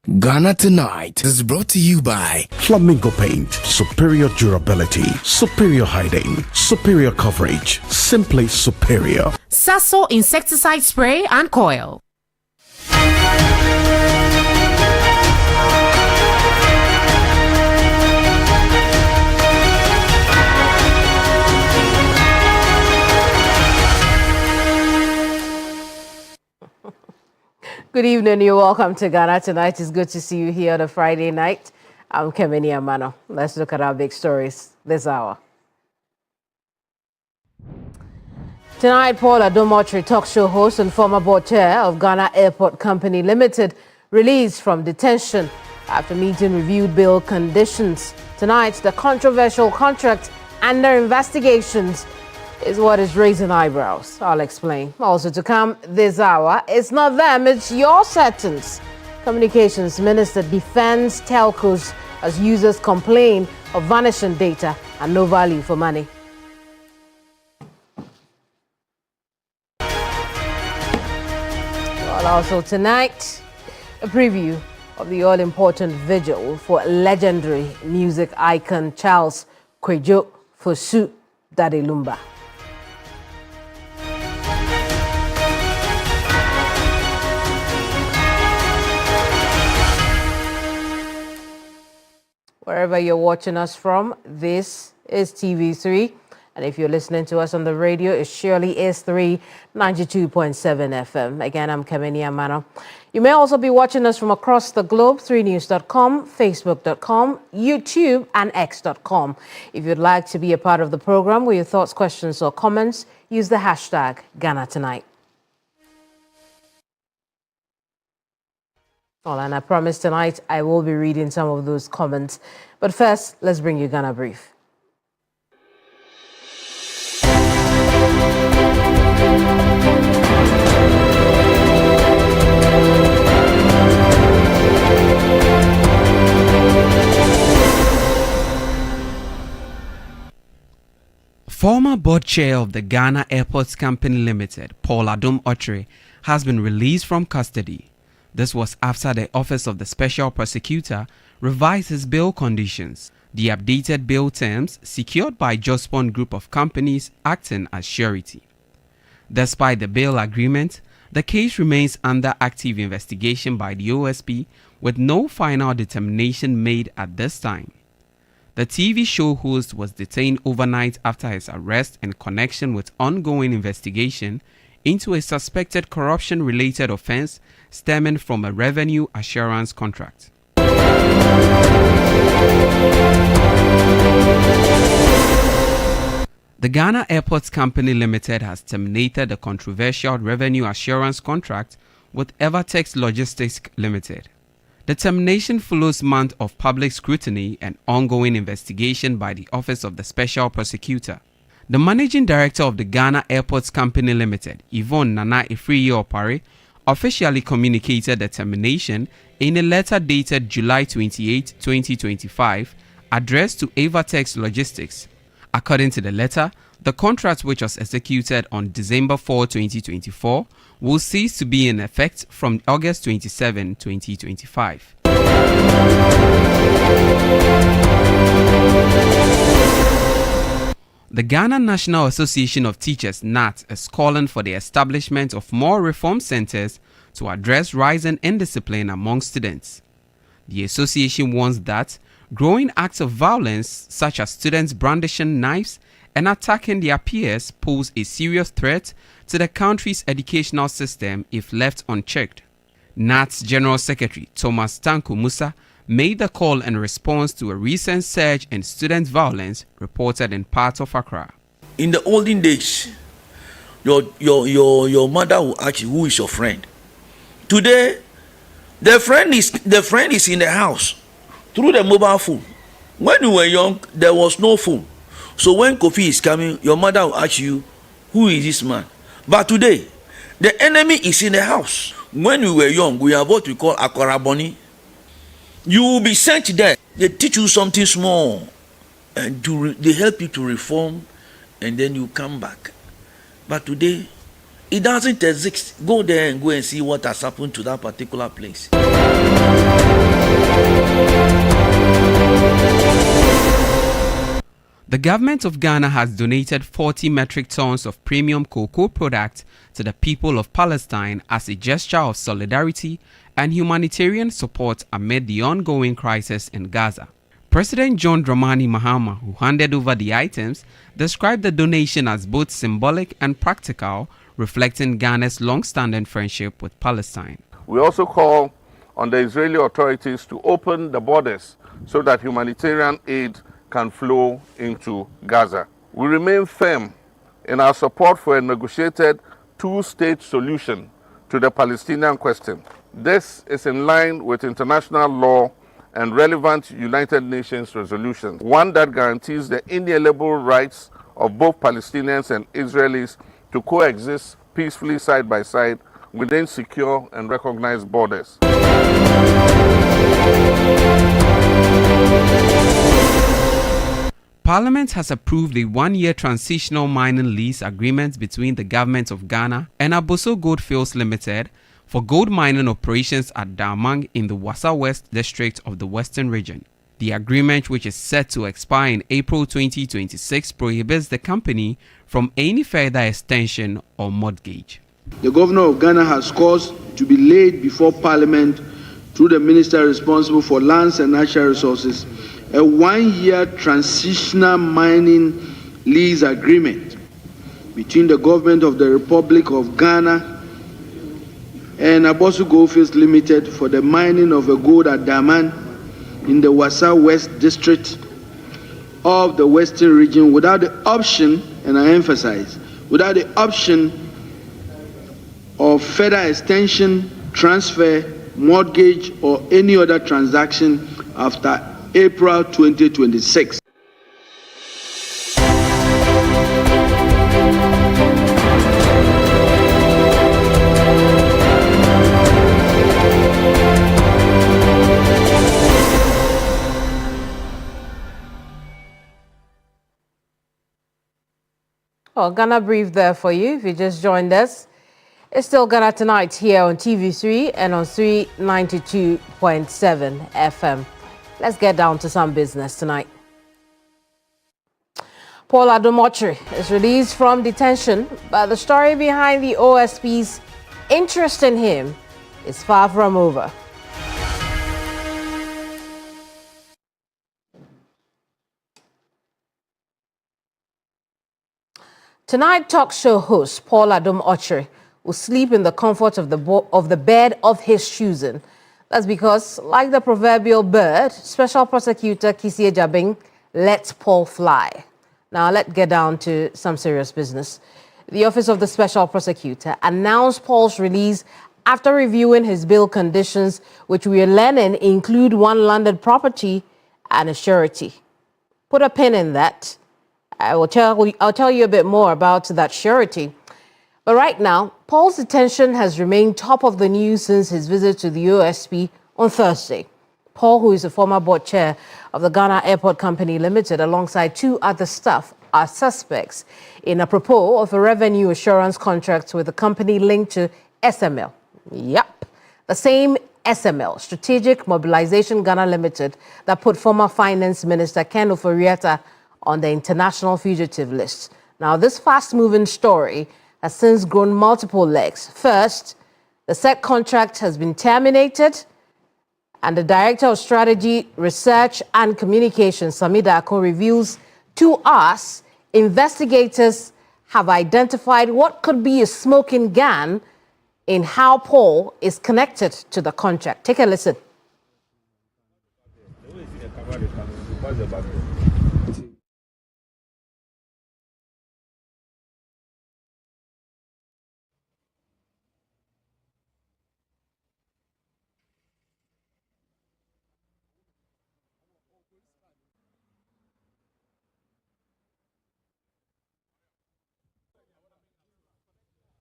Ghana Tonight is brought to you by Flamingo Paint. Superior durability, superior hiding, superior coverage, simply superior. Sasso insecticide spray and coil. Good evening, you're welcome to Ghana Tonight. It's good to see you here on a Friday night. I'm Keminni Amanor. Let's look at our big stories this hour. Tonight, Paul Adom-Otchere, talk show host and former board chair of Ghana Airport Company Limited, released from detention after meeting reviewed bail conditions. Tonight, the controversial contract under investigations is what is raising eyebrows. I'll explain. Also to come this hour, it's not them, it's your settings. Communications Minister defends telcos as users complain of vanishing data and no value for money. Well, also tonight, a preview of the all-important vigil for legendary music icon Charles Kwejo Fosu Dade Lumba. Wherever you're watching us from, this is TV3. And if you're listening to us on the radio, it surely is 92.7 FM. Again, I'm Keminni Amanor. You may also be watching us from across the globe, 3news.com, facebook.com, YouTube, and x.com. If you'd like to be a part of the program with your thoughts, questions, or comments, use the hashtag Ghana Tonight. Well, and I promise tonight I will be reading some of those comments. But first, let's bring you Ghana Brief. Former board chair of the Ghana Airports Company Limited, Paul Adom-Otchere, has been released from custody. This was after the Office of the Special Prosecutor revised his bail conditions. The updated bail terms secured by Jospon Group of companies acting as surety. Despite the bail agreement, the case remains under active investigation by the OSP with no final determination made at this time. The TV show host was detained overnight after his arrest in connection with ongoing investigation into a suspected corruption-related offense stemming from a revenue assurance contract. The Ghana Airports Company Limited has terminated the controversial revenue assurance contract with Evertex Logistics Limited. The termination follows months of public scrutiny and ongoing investigation by the Office of the Special Prosecutor. The Managing Director of the Ghana Airports Company Limited, Yvonne Nana Ifriye-Opare, officially communicated the termination in a letter dated July 28, 2025, addressed to Evertex Logistics. According to the letter, the contract, which was executed on December 4, 2024, will cease to be in effect from August 27, 2025. The Ghana National Association of Teachers, NAT, is calling for the establishment of more reform centers to address rising indiscipline among students. The association warns that growing acts of violence, such as students brandishing knives and attacking their peers, pose a serious threat to the country's educational system if left unchecked. NAT's General Secretary Thomas Tanko Musa made the call in response to a recent surge in student violence reported in parts of Accra. In the olden days, your mother will ask you, who is your friend? Today, the friend is in the house through the mobile phone. When you were young, there was no phone. So when Kofi is coming, your mother will ask you, who is this man? But today, the enemy is in the house. When we were young, we have what we call akoraboni. You will be sent there. They teach you something small, and they help you to reform, and then you come back. But today, It doesn't exist. Go there and go and see what has happened to that particular place. The government of Ghana has donated 40 metric tons of premium cocoa products to the people of Palestine as a gesture of solidarity and humanitarian support amid the ongoing crisis in Gaza. President John Dramani Mahama, who handed over the items, described the donation as both symbolic and practical, reflecting Ghana's long-standing friendship with Palestine. We also call on the Israeli authorities to open the borders so that humanitarian aid can flow into Gaza. We remain firm in our support for a negotiated two-state solution to the Palestinian question. This is in line with international law and relevant United Nations resolutions, one that guarantees the inalienable rights of both Palestinians and Israelis to coexist peacefully side by side within secure and recognized borders. Parliament has approved a one-year transitional mining lease agreement between the government of Ghana and Aboso Goldfields Limited for gold mining operations at Damang in the Wassa West district of the Western region. The agreement, which is set to expire in April 2026, prohibits the company from any further extension or mortgage. The Governor of Ghana has caused to be laid before Parliament through the Minister responsible for lands and natural resources a one-year transitional mining lease agreement between the government of the Republic of Ghana and Aboso Goldfields Limited for the mining of a gold at Daman in the Wassa West district of the Western region without the option, and I emphasize, without the option of further extension, transfer, mortgage, or any other transaction after April 2026. Well, Ghana Brief there for you if you just joined us. It's still Ghana Tonight here on TV3 and on 392.7 FM. Let's get down to some business tonight. Paul Adom-Otchere is released from detention, but the story behind the OSP's interest in him is far from over. Tonight, talk show host Paul Adom-Otchere will sleep in the comfort of the bed of his choosing. That's because, like the proverbial bird, Special Prosecutor Kisi Ejabing lets Paul fly. Now, let's get down to some serious business. The Office of the Special Prosecutor announced Paul's release after reviewing his bail conditions, which we are learning include one landed property and a surety. Put a pin in that. I'll tell you a bit more about that surety. But right now, Paul's detention has remained top of the news since his visit to the OSP on Thursday. Paul, who is a former board chair of the Ghana Airport Company Limited, alongside two other staff, are suspects in a proposal of a revenue assurance contract with a company linked to SML. Yep, the same SML, Strategic Mobilization Ghana Limited, that put former Finance Minister Ken Ofori-Atta on the international fugitive list. Now, this fast-moving story has since grown multiple legs. First, the said contract has been terminated, and the Director of Strategy, Research and Communications, Samida Ako, reveals to us investigators have identified what could be a smoking gun in how Paul is connected to the contract. Take a listen.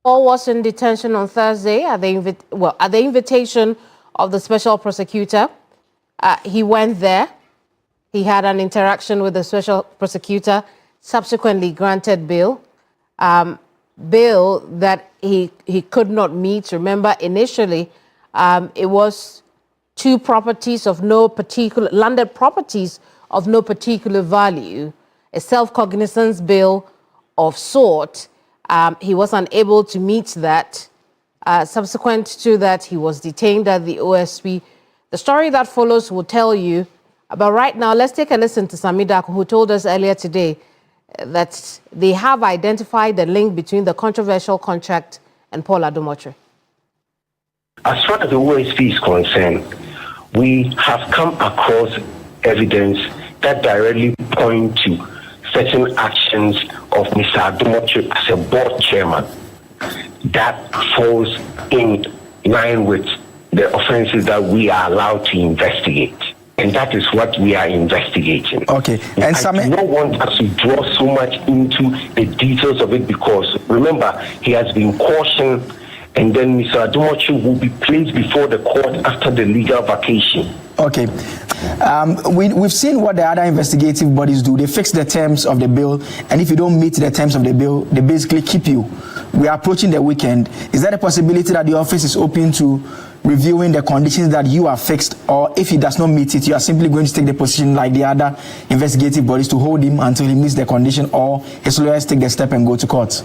Paul was in detention on Thursday at the invitation of the special prosecutor. He went there. He had an interaction with the special prosecutor, subsequently granted bail. bill that he could not meet. Remember, initially, it was two properties of no particular, landed properties of no particular value, a self-cognizance bill of sort. He was unable to meet that. Subsequent to that, he was detained at the OSP. The story that follows will tell you. But right now, let's take a listen to Samida, who told us earlier today that they have identified the link between the controversial contract and Paul Adom-Otchere. As far as the OSP is concerned, we have come across evidence that directly point to certain actions of Mr. Adom-Otchere as a board chairman that falls in line with the offenses that we are allowed to investigate. And that is what we are investigating. Okay. And I do not want us to draw so much into the details of it because, remember, he has been cautioned, and then Mr. Adom-Otchere will be placed before the court after the legal vacation. Okay. We've seen what the other investigative bodies do. They fix the terms of the bill, and if you don't meet the terms of the bill, they basically keep you. We are approaching the weekend. Is there a possibility that the office is open to reviewing the conditions that you have fixed, or if he does not meet it, you are simply going to take the position like the other investigative bodies to hold him until he meets the condition, or his lawyers take the step and go to court?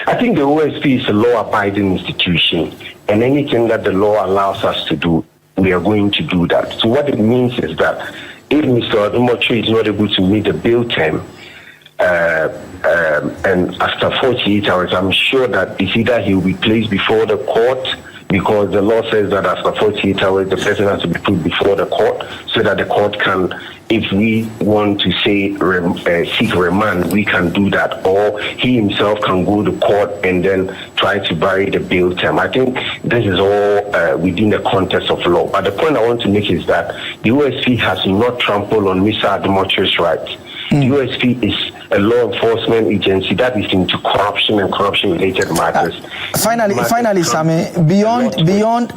I think the OSP is a law-abiding institution, and anything that the law allows us to do, we are going to do that. So what it means is that if Mr. Adom-Otchere is not able to meet the bill term, and after 48 hours, I'm sure that it's either he will be placed before the court, because the law says that after 48 hours, the person has to be put before the court so that the court can, if we want to say seek remand, we can do that. Or he himself can go to court and then try to vary the bail term. I think this is all within the context of law. But the point I want to make is that the OSP has not trampled on Mr. Adom-Otchere's rights. The OSP is a law enforcement agency that is into corruption and corruption-related matters. Finally, Sammy, beyond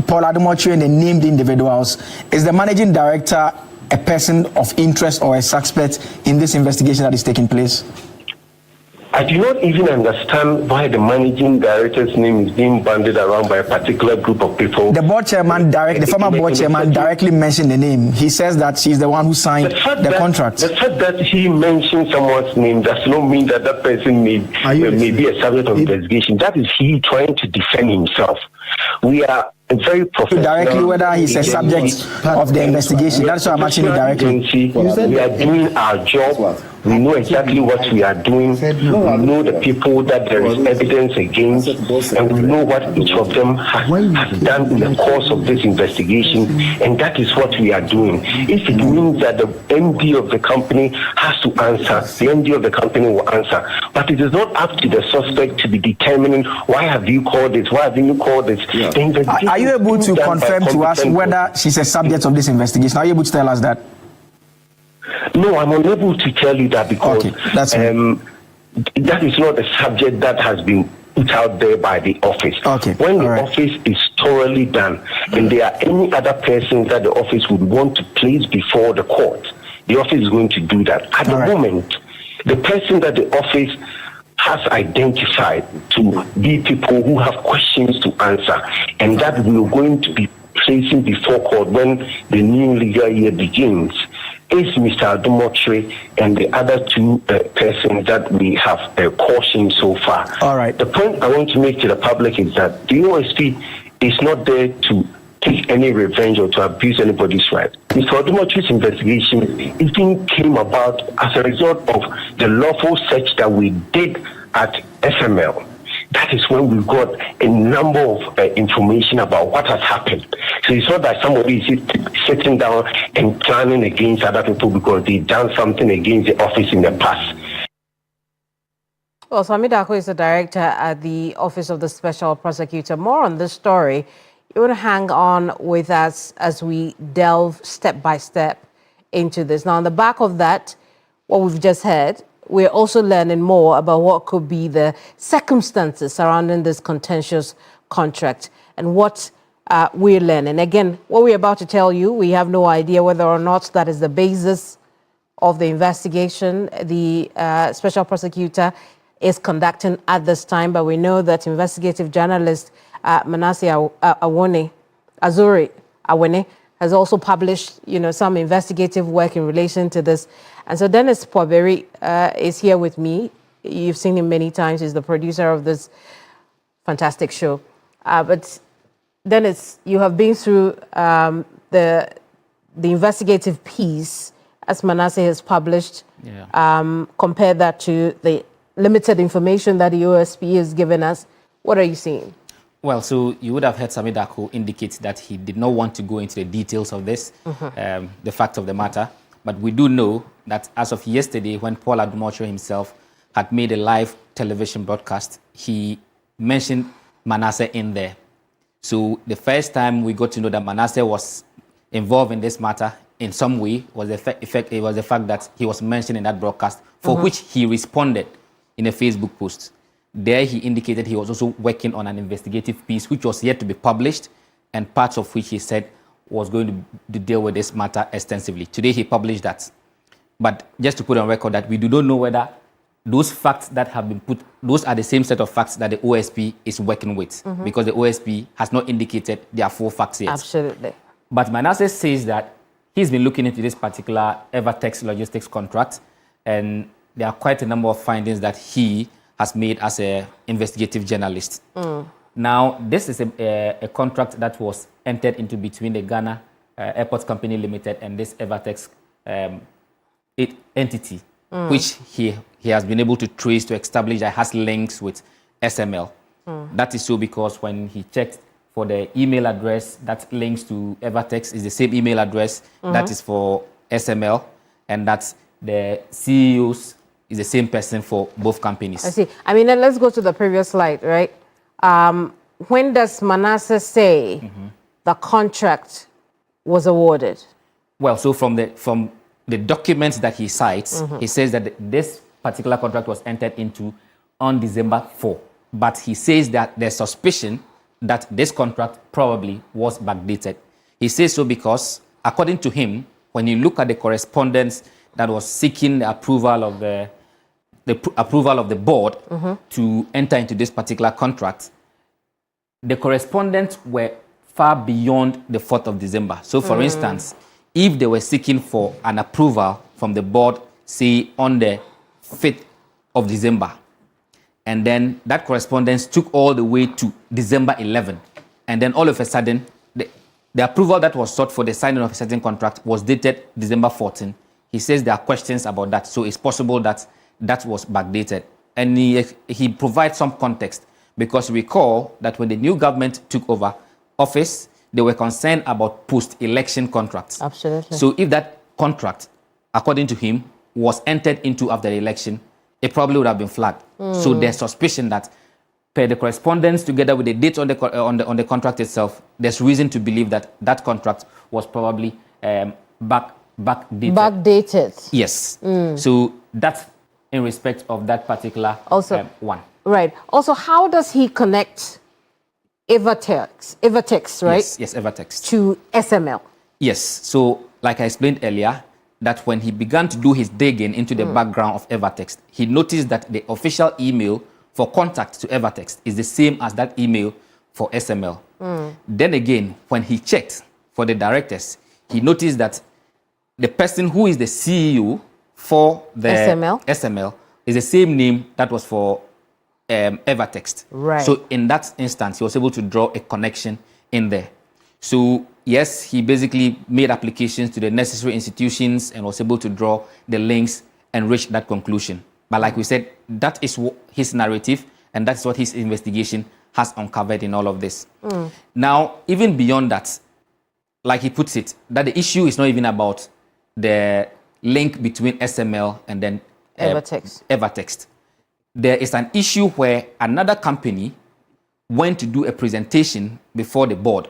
Paul Adom-Otchere and the named individuals, is the managing director a person of interest or a suspect in this investigation that is taking place? I do not even understand why the managing director's name is being bandied around by a particular group of people. The board chairman, the former board chairman, directly mentioned the name. He says that she's the one who signed the contract. The fact that he mentioned someone's name does not mean that that person may be a subject of investigation. That is he trying to defend himself. We are very professional. Directly, whether he's a subject of the investigation. That's why I'm asking you directly. We are doing our job. We know exactly what we are doing. We know the people that there is evidence against, and we know what each of them has done in the course of this investigation, and that is what we are doing. If it means that the MD of the company has to answer, the MD of the company will answer. But it is not up to the suspect to be determining, why have you called this? Why haven't you called this? Are you able to confirm to us whether she's a subject of this investigation? Are you able to tell us that? No, I'm unable to tell you that because that is not a subject that has been put out there by the office. When the office is thoroughly done and there are any other persons that the office would want to place before the court, the office is going to do that. At the moment, the person that the office has identified to be people who have questions to answer, and that we are going to be placing before court when the new legal year begins, is Mr. Adom-Otchere and the other two persons that we have cautioned so far. All right. The point I want to make to the public is that the OSP is not there to take any revenge or to abuse anybody's right. Mr. Adom-Otchere's investigation even came about as a result of the lawful search that we did at FML. That is when we got a number of information about what has happened. So it's not that somebody is sitting down and planning against other people because they've done something against the office in the past. Well, Swami Dako is the director at the Office of the Special Prosecutor. More on this story. You want to hang on with us as we delve step by step into this. Now, on the back of that, what we've just heard, we're also learning more about what could be the circumstances surrounding this contentious contract and what we're learning. Again, what we're about to tell you, we have no idea whether or not that is the basis of the investigation. The special prosecutor is conducting at this time. But we know that investigative journalist Manasseh Azuri Awene has also published, some investigative work in relation to this. And so Dennis Poberi is here with me. You've seen him many times. He's the producer of this fantastic show. But Dennis, you have been through the investigative piece as Manasseh has published. Yeah. Compare that to the limited information that the OSP has given us. What are you seeing? Well, so you would have heard Sami Darko indicate that he did not want to go into the details of this, the fact of the matter. But we do know that as of yesterday, when Paul Adom-Otchere himself had made a live television broadcast, he mentioned Manasseh in there. So the first time we got to know that Manasseh was involved in this matter in some way was the fact that he was mentioned in that broadcast, for which he responded in a Facebook post. There he indicated he was also working on an investigative piece which was yet to be published, and parts of which he said was going to deal with this matter extensively. Today he published that. But just to put on record that we do not know whether those facts that have been put, those are the same set of facts that the OSP is working with, because the OSP has not indicated their full facts yet. Absolutely. But Manasseh says that he's been looking into this particular Evertex logistics contract, and there are quite a number of findings that he has made as an investigative journalist. Now, this is a contract that was entered into between the Ghana Airports Company Limited and this Evertex entity, which he has been able to trace to establish that has links with SML. That is so because when he checked for the email address that links to Evertex is the same email address that is for SML, and that the CEOs is the same person for both companies. I see. I mean, then let's go to the previous slide, right? When does Manasseh say the contract was awarded? Well, so from the documents that he cites, he says that this particular contract was entered into on December 4. But he says that there's suspicion that this contract probably was backdated. He says so because, according to him, when you look at the correspondence that was seeking the approval of the approval of the board to enter into this particular contract, the correspondents were far beyond the 4th of December. So, for instance, if they were seeking for an approval from the board, say, on the 5th of December, and then that correspondence took all the way to December 11, and then all of a sudden, the approval that was sought for the signing of a certain contract was dated December 14. He says there are questions about that, so it's possible that that was backdated. And he provides some context, because recall that when the new government took over office, they were concerned about post-election contracts. Absolutely. So if that contract, according to him, was entered into after the election, it probably would have been flagged. So there's suspicion that, per the correspondence together with the date on the contract itself, there's reason to believe that that contract was probably backdated. Backdated. Yes. So that's in respect of that particular one. Right. Also, how does he connect Evertex, right? Yes, Evertex. To SML? Yes. So, like I explained earlier, that when he began to do his digging into the background of Evertex, he noticed that the official email for contact to Evertex is the same as that email for SML. Then again, when he checked for the directors, he noticed that the person who is the CEO for the SML is the same name that was for Evertex. Right. So in that instance, he was able to draw a connection in there. So yes, he basically made applications to the necessary institutions and was able to draw the links and reach that conclusion. But like we said, that is his narrative, and that's what his investigation has uncovered in all of this. Now, even beyond that, like he puts it, that the issue is not even about the link between SML and then Evertex. There is an issue where another company went to do a presentation before the board,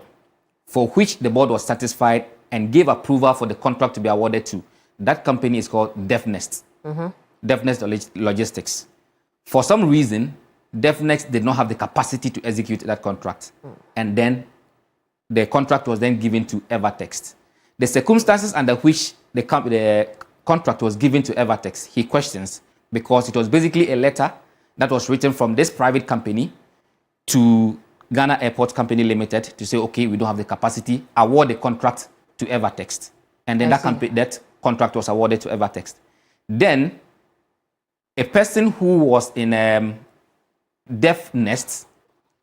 for which the board was satisfied and gave approval for the contract to be awarded to. That company is called DevNext, DevNext Logistics. For some reason, DevNext did not have the capacity to execute that contract. And then the contract was then given to Evertex. The circumstances under which the contract was given to Evertex, he questions, because it was basically a letter that was written from this private company to Ghana Airport Company Limited to say, okay, we don't have the capacity, award the contract to Evertext. And then that contract was awarded to Evertext. Then, a person who was in Deaf Nest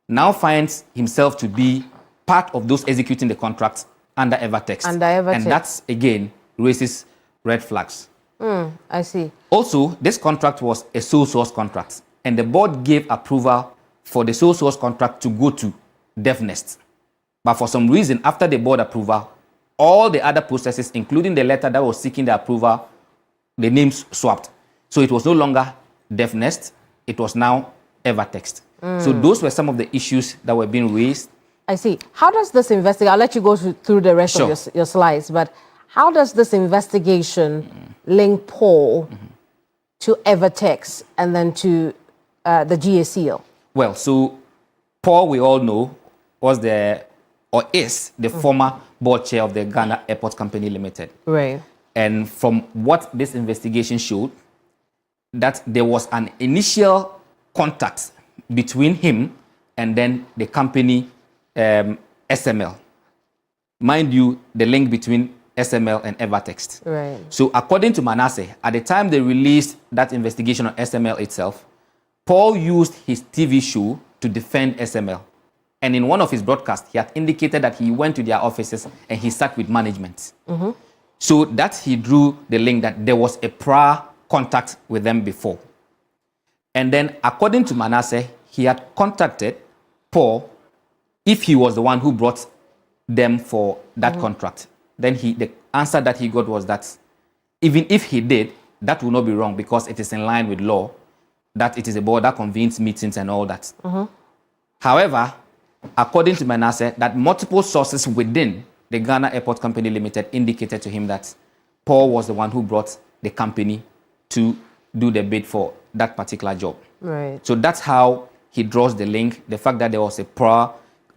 now finds himself to be part of those executing the contract under Evertext. And that's, again, raises red flags. I see. Also, this contract was a sole source contract, and the board gave approval for the sole source contract to go to Deaf Nest. But for some reason, after the board approval, all the other processes, including the letter that was seeking the approval, the names swapped. So it was no longer Deaf Nest, it was now Evertext. So those were some of the issues that were being raised. I see. How does this investigation, I'll let you go through the rest of your slides, but how does this investigation link Paul to Evertext and then to the GACL? Well, so Paul, we all know, was is the former board chair of the Ghana Airport Company Limited. Right. And from what this investigation showed, that there was an initial contact between him and then the company SML. Mind you, the link between SML and Evertext. Right. So according to Manasseh, at the time they released that investigation on SML itself, Paul used his TV show to defend SML. And in one of his broadcasts, he had indicated that he went to their offices and he sat with management. So that he drew the link that there was a prior contact with them before. And then according to Manasseh, he had contacted Paul if he was the one who brought them for that contract. Then the answer that he got was that even if he did, that will not be wrong because it is in line with law, that it is a board that convenes meetings and all that. However, according to Manasseh, that multiple sources within the Ghana Airport Company Limited indicated to him that Paul was the one who brought the company to do the bid for that particular job. Right. So that's how he draws the link, the fact that there was a prior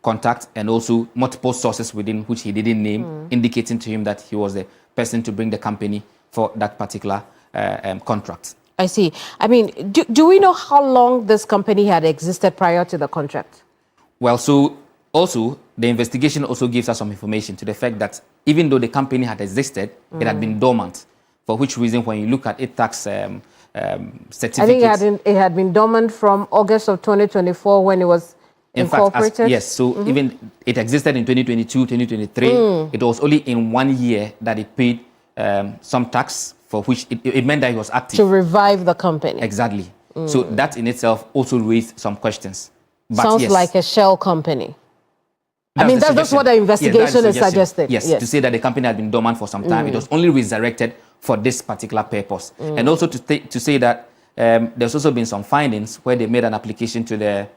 contact and also multiple sources within which he didn't name, indicating to him that he was the person to bring the company for that particular contract. I see. I mean, do we know how long this company had existed prior to the contract? Well, so also the investigation also gives us some information to the fact that even though the company had existed, it had been dormant. For which reason, when you look at tax certificates... I think it had been dormant from August of 2024 when it was incorporated. Fact, yes. So even it existed in 2022, 2023. It was only in 1 year that it paid some tax, for which it meant that it was active. To revive the company. Exactly. So that in itself also raised some questions. But sounds like a shell company. That's what the investigation is suggesting. Yes, to say that the company had been dormant for some time. It was only resurrected for this particular purpose. And also to say that there's also been some findings where they made an application to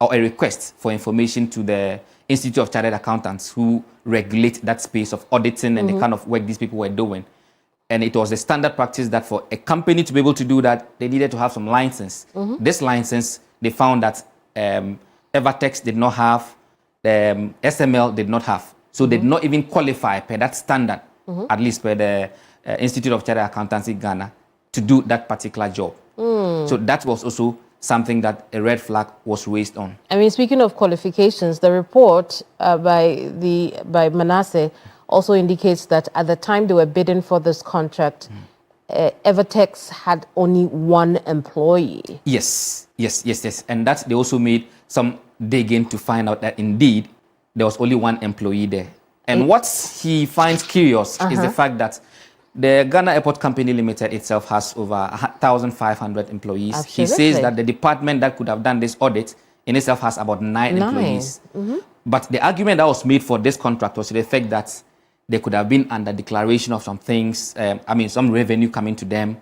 or a request for information to the Institute of Chartered Accountants who regulate that space of auditing and the kind of work these people were doing. And it was a standard practice that for a company to be able to do that, they needed to have some license. This license, they found that Evertext did not have, SML did not have. So they did not even qualify per that standard, at least per the Institute of Chartered Accountants in Ghana, to do that particular job. So that was also something that a red flag was raised on. I mean, speaking of qualifications, the report by Manasseh also indicates that at the time they were bidding for this contract, Evertext had only one employee. Yes. And that they also made some digging to find out that indeed there was only one employee there. And what he finds curious is the fact that the Ghana Airport Company Limited itself has over 1,500 employees. Absolutely. He says that the department that could have done this audit in itself has about 9 employees. But the argument that was made for this contract was the fact that they could have been under declaration of some things, some revenue coming to them,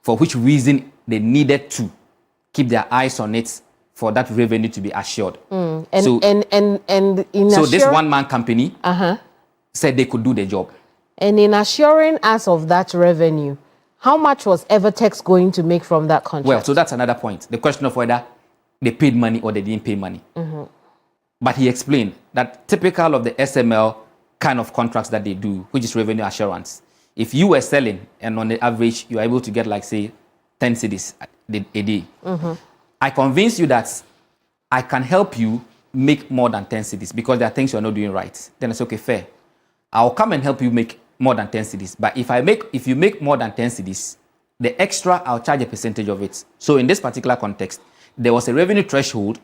for which reason they needed to keep their eyes on it for that revenue to be assured. So this one-man company said they could do the job. And in assuring us of that revenue, how much was Evertext going to make from that contract? Well, so that's another point. The question of whether they paid money or they didn't pay money. But he explained that typical of the SML kind of contracts that they do, which is revenue assurance, if you were selling and on the average you are able to get like say 10 cedis a day, I convince you that I can help you make more than 10 cedis because there are things you're not doing right. Then I say, okay, fair. I'll come and help you make more than 10 cedis. But if you make more than 10 cedis, the extra, I'll charge a percentage of it. So in this particular context, there was a revenue threshold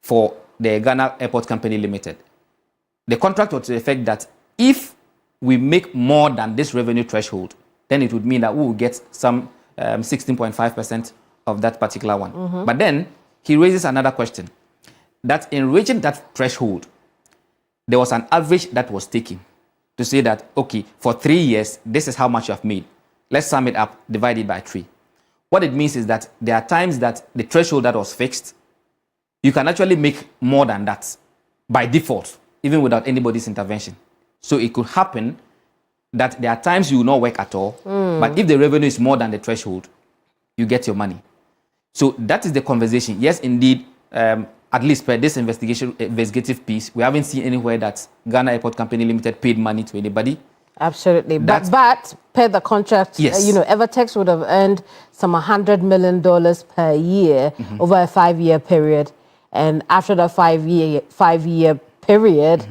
for the Ghana Airport Company Limited. The contract was to the effect that if we make more than this revenue threshold, then it would mean that we will get some 16.5% of that particular one. But then he raises another question, that in reaching that threshold, there was an average that was taken to say that, okay, for 3 years, this is how much you have made. Let's sum it up, divide it by 3. What it means is that there are times that the threshold that was fixed, you can actually make more than that by default, even without anybody's intervention. So it could happen that there are times you will not work at all, but if the revenue is more than the threshold, you get your money. So that is the conversation. Yes, indeed, at least per this investigative piece, we haven't seen anywhere that Ghana Airport Company Limited paid money to anybody. Absolutely. But per the contract, yes. Evertex would have earned some $100 million per year over a 5-year period. And after the 5-year period,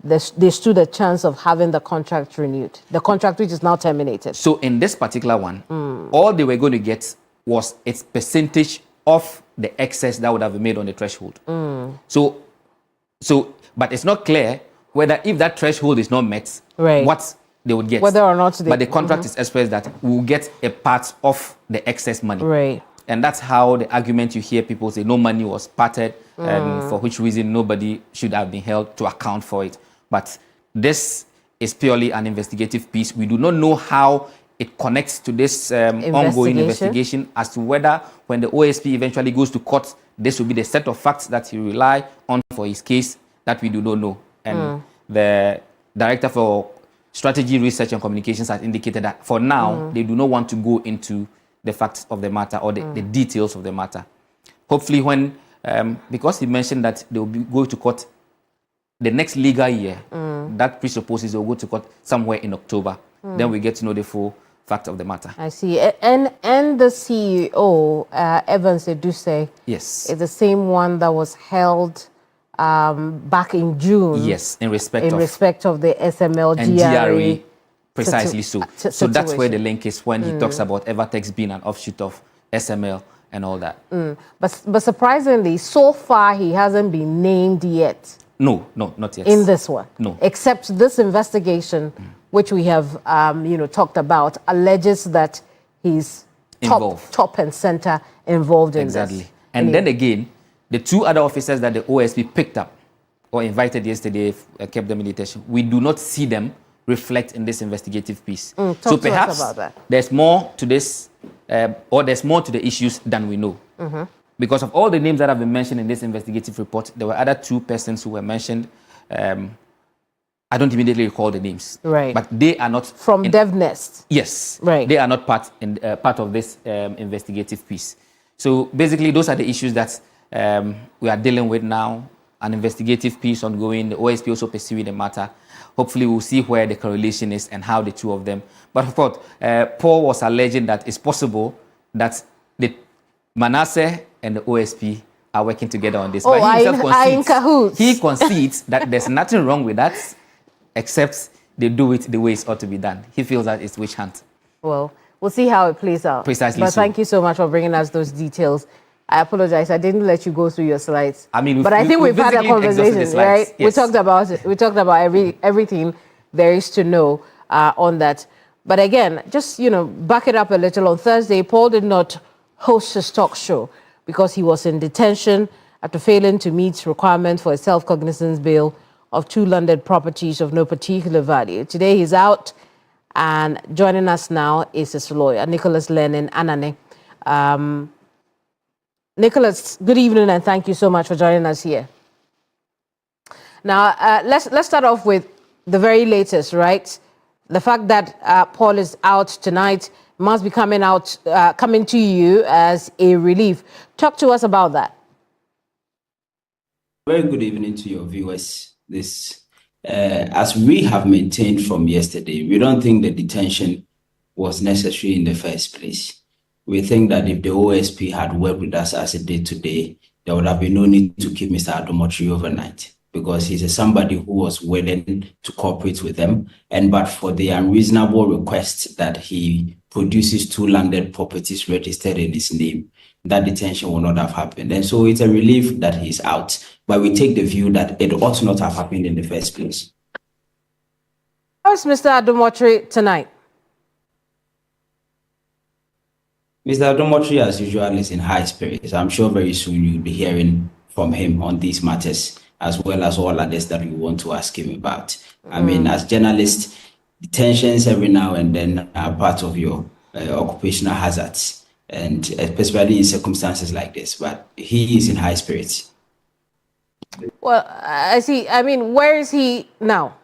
they stood a chance of having the contract renewed. The contract which is now terminated. So in this particular one, all they were going to get was its percentage of the excess that would have been made on the threshold. But it's not clear whether if that threshold is not met, what they would get. Whether or not But the contract is expressed that we'll get a part of the excess money. Right. And that's how the argument you hear people say no money was parted, for which reason nobody should have been held to account for it. But this is purely an investigative piece. We do not know how it connects to this ongoing investigation as to whether when the OSP eventually goes to court, this will be the set of facts that he rely on for his case that we do not know. And the Director for Strategy, Research and Communications has indicated that for now, they do not want to go into the facts of the matter or the details of the matter. Hopefully when, because he mentioned that they will go to court the next legal year, that presupposes they will go to court somewhere in October. Then we get to know the full fact of the matter. I see. And the CEO, Evans Eduse, yes, is the same one that was held back in June. Yes, in respect of the SML and GRE. Precisely so. So that's where the link is when he talks about Evertex being an offshoot of SML and all that. But surprisingly, so far he hasn't been named yet. No, not yet. In this one? No. Except this investigation, which we have, talked about, alleges that he's top and center involved in this. Exactly. And then again, the 2 other officers that the OSP picked up or invited yesterday, kept them in detention, we do not see them reflect in this investigative piece. So perhaps there's more to this, or there's more to the issues than we know. Because of all the names that have been mentioned in this investigative report, there were other 2 persons who were mentioned. I don't immediately recall the names. Right. But they are not... From DevNest. Yes. Right. They are not part of this investigative piece. So basically, those are the issues that we are dealing with now. An investigative piece ongoing, the OSP also pursuing the matter. Hopefully, we'll see where the correlation is and how the 2 of them. But I thought Paul was alleging that it's possible that the Manasseh and the OSP are working together on this. But he himself concedes that there's nothing wrong with that, except they do it the way it ought to be done. He feels that it's witch hunt. Well, we'll see how it plays out. Precisely. But thank you so much for bringing us those details. I apologize. I didn't let you go through your slides. I mean, I think we've had a conversation, right? Yes. We talked about it. We talked about everything there is to know on that. But again, just back it up a little. On Thursday, Paul did not host his talk show because he was in detention after failing to meet requirements for a self-cognizance bail of 2 landed properties of no particular value. Today he's out, and joining us now is his lawyer, Nicholas Lenin Anane. Nicholas, good evening, and thank you so much for joining us here. Now, let's start off with the very latest, right? The fact that Paul is out tonight must be coming to you as a relief. Talk to us about that. Very good evening to your viewers. As we have maintained from yesterday, we don't think the detention was necessary in the first place. we think that if the OSP had worked with us as it did today, there would have been no need to keep Mr. Adom-Otchere overnight, because he's somebody who was willing to cooperate with them. And but for the unreasonable request that he produces 2 landed properties registered in his name, that detention will not have happened. And so it's a relief that he's out. But we take the view that it ought not have happened in the first place. How's Mr. Adom-Otchere tonight? Mr. Adom-Otchere, as usual, is in high spirits. I'm sure very soon you'll be hearing from him on these matters, as well as all others that we want to ask him about. I mean, as journalists, detentions every now and then are part of your occupational hazards, and especially in circumstances like this. But he is in high spirits. Well, I see. I mean, where is he now?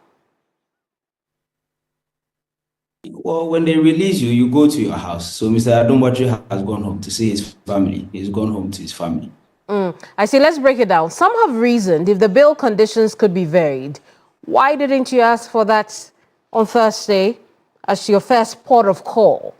Well, when they release you, you go to your house. So Mr. Adom-Otchere has gone home to see his family. He's gone home to his family. I see. Let's break it down. Some have reasoned if the bail conditions could be varied. Why didn't you ask for that on Thursday as your first port of call?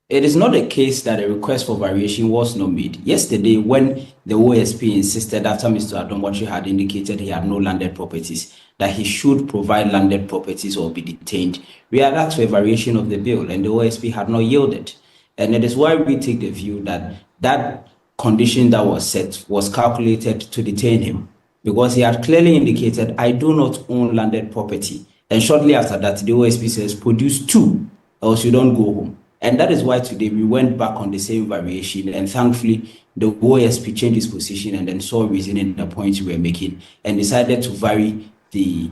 It is not a case that a request for variation was not made. Yesterday, when the OSP insisted, after Mr. Adom-Otchere had indicated he had no landed properties, that he should provide landed properties or be detained, we had asked for a variation of the bill, and the OSP had not yielded. And it is why we take the view that that condition that was set was calculated to detain him, because he had clearly indicated, I do not own landed property. And shortly after that, the OSP says, produce 2, else you don't go home. And that is why today we went back on the same variation, and thankfully the OSP changed his position and then saw reason in the points we were making and decided to vary the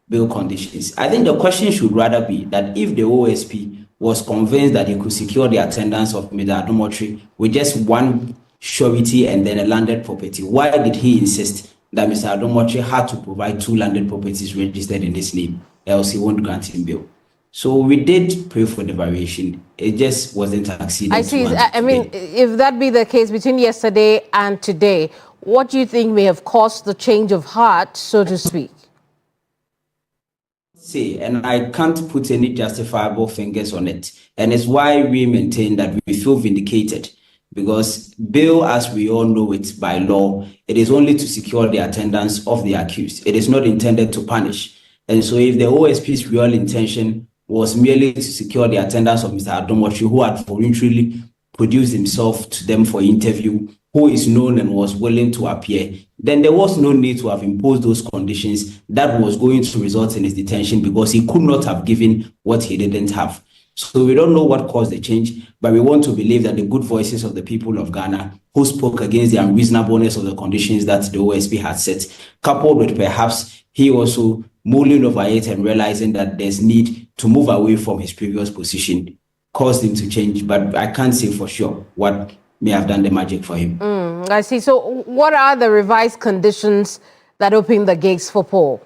bail conditions. I think the question should rather be that if the OSP was convinced that he could secure the attendance of Mr. Adom-Otchere with just 1 surety and then a landed property, why did he insist that Mr. Adom-Otchere had to provide 2 landed properties registered in his name, else he won't grant him bail? So we did pray for the variation. It just wasn't acceded. I see. I mean, if that be the case between yesterday and today, what do you think may have caused the change of heart, so to speak? See, and I can't put any justifiable fingers on it. And it's why we maintain that we feel vindicated, because bail, as we all know it by law, it is only to secure the attendance of the accused. It is not intended to punish. And so if the OSP's real intention was merely to secure the attendance of Mr. Adom-Otchere, who had voluntarily produced himself to them for interview, who is known and was willing to appear, then there was no need to have imposed those conditions that was going to result in his detention, because he could not have given what he didn't have. So we don't know what caused the change, but we want to believe that the good voices of the people of Ghana who spoke against the unreasonableness of the conditions that the OSP had set, coupled with perhaps he also mulling over it and realizing that there's need to move away from his previous position, caused him to change. But I can't say for sure what may have done the magic for him. I see. So what are the revised conditions that open the gates for Paul?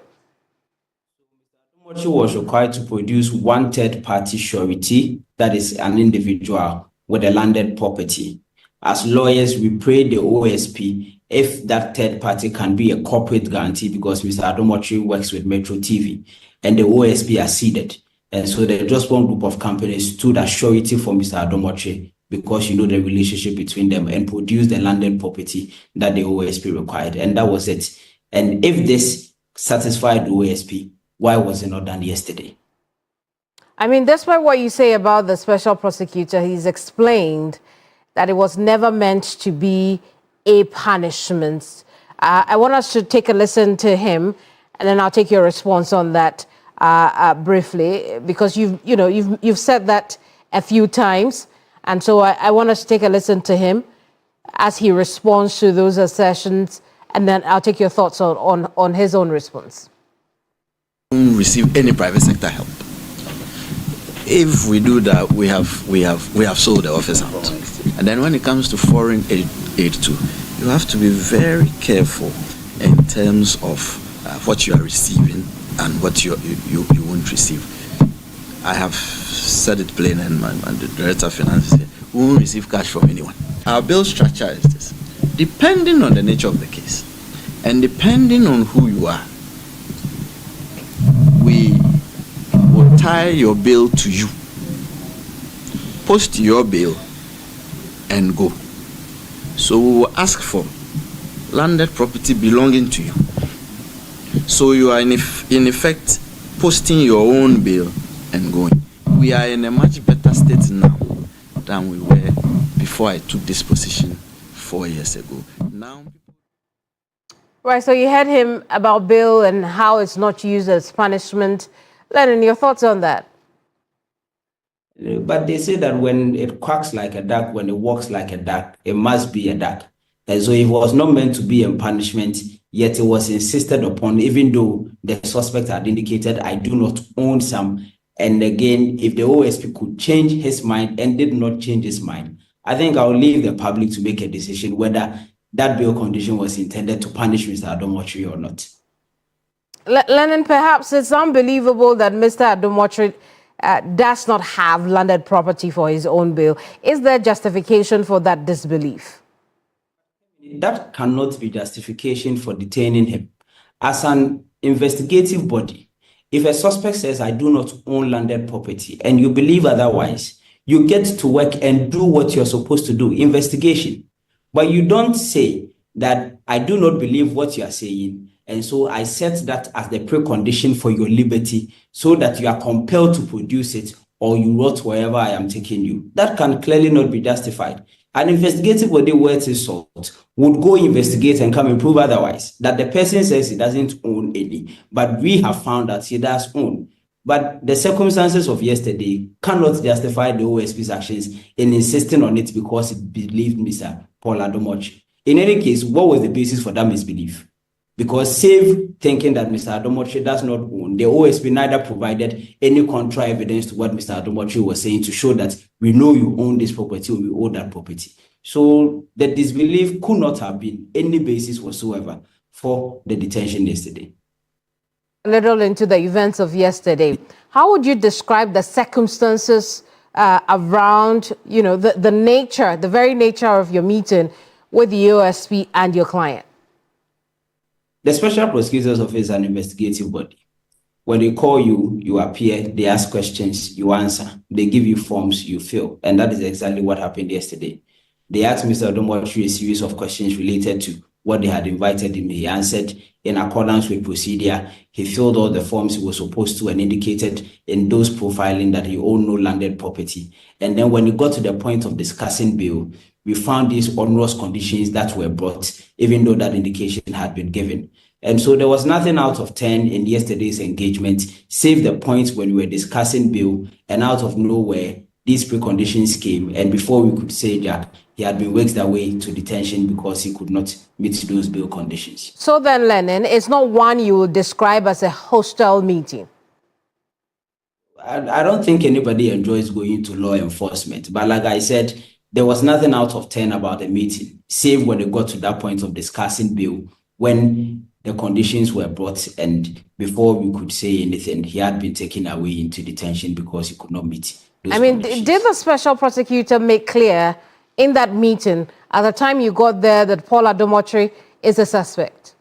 He was required to produce 1 third-party surety, that is an individual with a landed property. As lawyers, we pray the OSP, if that third party can be a corporate guarantee, because Mr. Adom-Otchere works with Metro TV, and the OSP acceded. And so the just one group of companies stood as surety for Mr. Adom-Otchere, because you know the relationship between them, and produced the landed property that the OSP required. And that was it. And if this satisfied the OSP, why was it not done yesterday? I mean, despite what you say about the special prosecutor, he's explained that it was never meant to be a punishment. I want us to take a listen to him, and then I'll take your response on that briefly, because you've said that a few times, and so I want us to take a listen to him as he responds to those assertions, and then I'll take your thoughts on his own response. Receive any private sector help. If we do that, we have sold the office out. And then when it comes to foreign aid too, you have to be very careful in terms of what you are receiving and what you won't receive. I have said it plain, and the director of finance said, we won't receive cash from anyone. Our bill structure is this: depending on the nature of the case and depending on who you are, we will tie your bill to you. post your bill and go. So we will ask for landed property belonging to you. So you are in effect posting your own bill and going. We are in a much better state now than we were before I took this position 4 years ago. Now, right, so you heard him about bill and how it's not used as punishment. Lennon, your thoughts on that? But they say that when it quacks like a duck, when it walks like a duck, it must be a duck. And so it was not meant to be a punishment, yet it was insisted upon, even though the suspect had indicated, I do not own some. And again, if the OSP could change his mind and did not change his mind, I think I'll leave the public to make a decision whether that bail condition was intended to punish Mr. Adom-Otchere or not. Lennon, perhaps it's unbelievable that Mr. Adom-Otchere does not have landed property for his own bail. Is there justification for that disbelief? That cannot be justification for detaining him. As an investigative body, if a suspect says, I do not own landed property, and you believe otherwise, you get to work and do what you're supposed to do, investigation. But you don't say that I do not believe what you are saying, and so I set that as the precondition for your liberty so that you are compelled to produce it or you rot wherever I am taking you. That can clearly not be justified. An investigative body worth its salt would go investigate and come and prove otherwise, that the person says he doesn't own any, but we have found that he does own. But the circumstances of yesterday cannot justify the OSP's actions in insisting on it because it believed Mr. Paul Adom-Otchere. In any case, what was the basis for that misbelief? Because save thinking that Mr. Adom-Otchere does not own, the OSP neither provided any contra evidence to what Mr. Adom-Otchere was saying to show that we know you own this property or we own that property. So the disbelief could not have been any basis whatsoever for the detention yesterday. A little into the events of yesterday, how would you describe the circumstances around, the nature, the very nature of your meeting with the OSP and your client? The Special Prosecutor's Office is an investigative body. When they call you, you appear, they ask questions, you answer. They give you forms, you fill. And that is exactly what happened yesterday. They asked Mr. Adom-Otchere a series of questions related to what they had invited him. He answered in accordance with procedure. He filled all the forms he was supposed to and indicated in those profiling that he owned no landed property. And then when he got to the point of discussing bail, we found these onerous conditions that were brought, even though that indication had been given. And so there was nothing out of 10 in yesterday's engagement, save the point when we were discussing bail, and out of nowhere, these preconditions came. And before we could say Jack, he had been waked away to detention because he could not meet those bail conditions. So then, Lennon, it's not one you would describe as a hostile meeting. I don't think anybody enjoys going to law enforcement. But like I said, there was nothing out of 10 about the meeting, save when they got to that point of discussing bail, when the conditions were brought and before we could say anything, he had been taken away into detention because he could not meet those conditions. Did the special prosecutor make clear in that meeting at the time you got there that Paul Adom-Otchere is a suspect?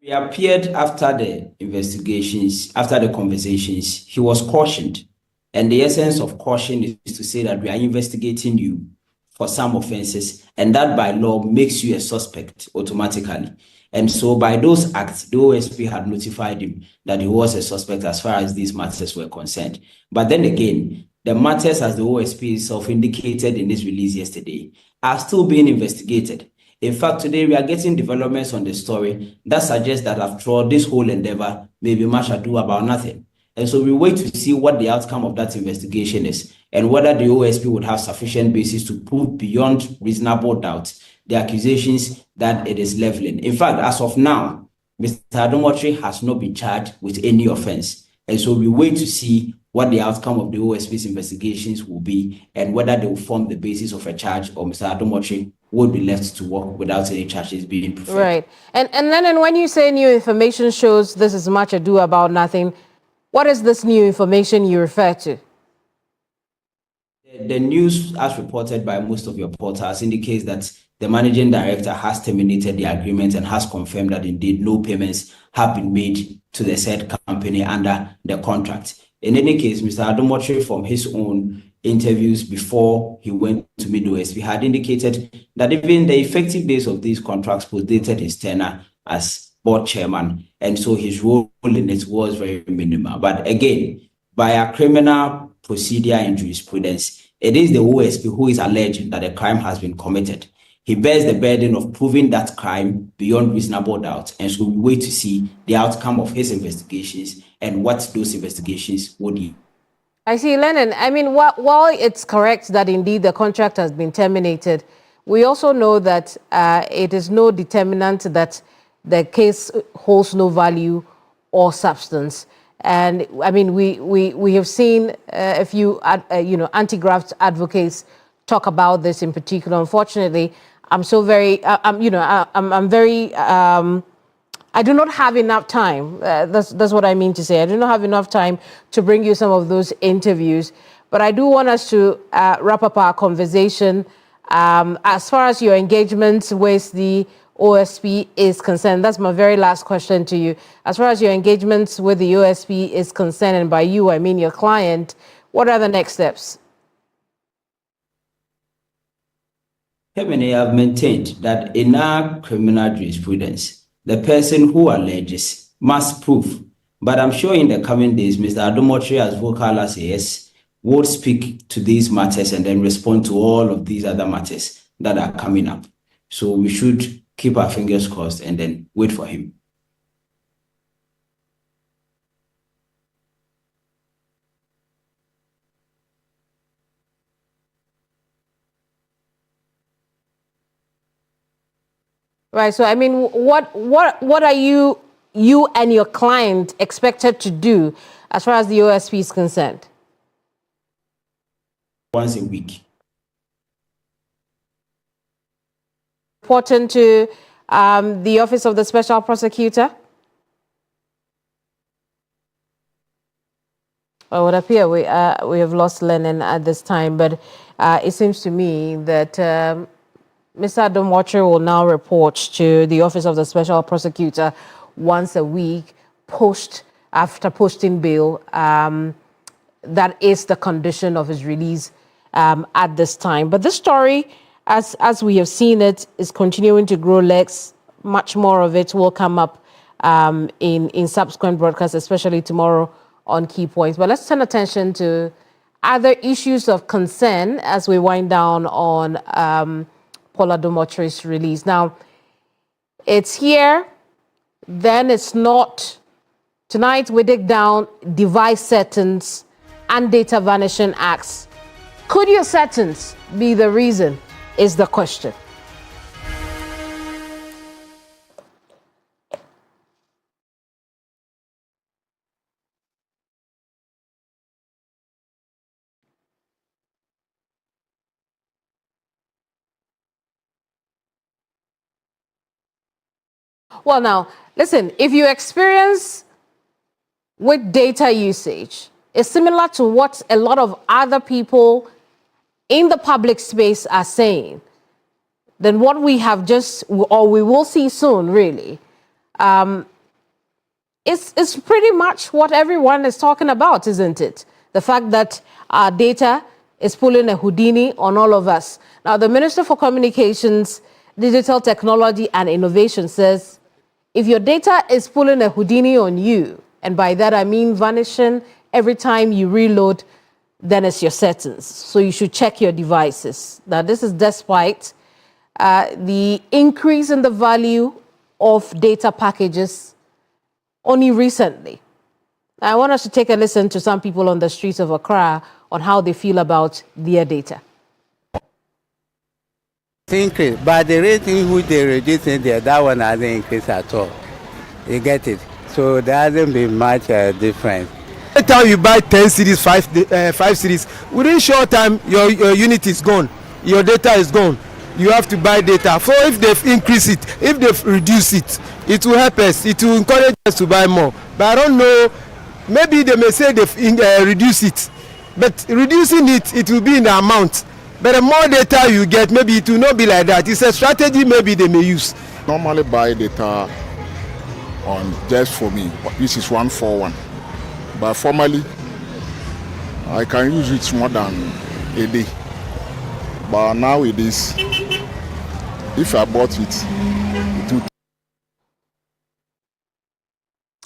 We appeared after the investigations, after the conversations. He was cautioned. And the essence of caution is to say that we are investigating you for some offenses, and that by law makes you a suspect automatically. And so by those acts, the OSP had notified him that he was a suspect as far as these matters were concerned. But then again, the matters, as the OSP itself indicated in this release yesterday, are still being investigated. In fact, today we are getting developments on the story that suggest that after all, this whole endeavor may be much ado about nothing. And so we wait to see what the outcome of that investigation is and whether the OSP would have sufficient basis to prove beyond reasonable doubt the accusations that it is leveling. In fact, as of now, Mr. Adom-Otchere has not been charged with any offense. And so we wait to see what the outcome of the OSP's investigations will be and whether they will form the basis of a charge or Mr. Adom-Otchere would be left to work without any charges being preferred. Right. And then when you say new information shows this is much ado about nothing, what is this new information you refer to? The news, as reported by most of your portals, indicates that the managing director has terminated the agreement and has confirmed that indeed no payments have been made to the said company under the contract. In any case, Mr. Adom-Otchere, from his own interviews before he went to meet the OSP, had indicated that even the effective days of these contracts postdated his tenure as board chairman, and so his role in it was very minimal. But again, by a criminal procedure in jurisprudence, it is the OSP who is alleged that a crime has been committed. He bears the burden of proving that crime beyond reasonable doubt, and so we wait to see the outcome of his investigations and what those investigations would yield. I see, Lennon. I mean, while it's correct that indeed the contract has been terminated, we also know that it is no determinant that the case holds no value or substance. And I mean, we have seen a few, anti-graft advocates talk about this in particular. Unfortunately, I'm so very, I'm very. I do not have enough time. That's what I mean to say. I do not have enough time to bring you some of those interviews. But I do want us to wrap up our conversation. As far as your engagement with the OSP is concerned, that's my very last question to you. As far as your engagements with the OSP is concerned, and by you, I mean your client, what are the next steps? Keminni have maintained that in our criminal jurisprudence, the person who alleges must prove. But I'm sure in the coming days, Mr. Adom-Otchere, as vocal as he is, will speak to these matters and then respond to all of these other matters that are coming up. So we should keep our fingers crossed and then wait for him. Right. So, I mean, what are you and your client expected to do as far as the OSP is concerned? Once a week. Reporting to the Office of the Special Prosecutor? It would appear we have lost Lennon at this time, but it seems to me that Mr. Adom-Otchere will now report to the Office of the Special Prosecutor once a week, after posting bail. That is the condition of his release at this time. But this story, as we have seen it, is continuing to grow legs. Much more of it will come up in subsequent broadcasts, especially tomorrow on Key Points. But let's turn attention to other issues of concern as we wind down on Paul Adom-Otchere's release. Now, it's here, then it's not. Tonight, we dig down device settings and data vanishing acts. Could your settings be the reason, is the question. Well, now, listen, if you experience with data usage, it's similar to what a lot of other people in the public space are saying, then what we have just, or we will see soon, really, it's pretty much what everyone is talking about, isn't it? The fact that our data is pulling a Houdini on all of us. Now, the Minister for Communications, Digital Technology and Innovation says, if your data is pulling a Houdini on you, and by that I mean vanishing every time you reload, then it's your settings. So you should check your devices. Now, this is despite the increase in the value of data packages only recently. Now, I want us to take a listen to some people on the streets of Accra on how they feel about their data. Increase, but the rating which they reduce in there, that one hasn't increased at all. You get it? So there hasn't been much difference. Every time you buy 10 series, 5 series, within short time your unit is gone, your data is gone. You have to buy data. So if they've increased it, if they've reduced it, it will help us. It will encourage us to buy more. But I don't know. Maybe they may say they've reduced it, but reducing it, it will be in the amount. But the more data you get, maybe it will not be like that. It's a strategy maybe they may use. Normally buy data on just for me. This is 141. But formally, I can use it more than a day. But now with this, if I bought it would.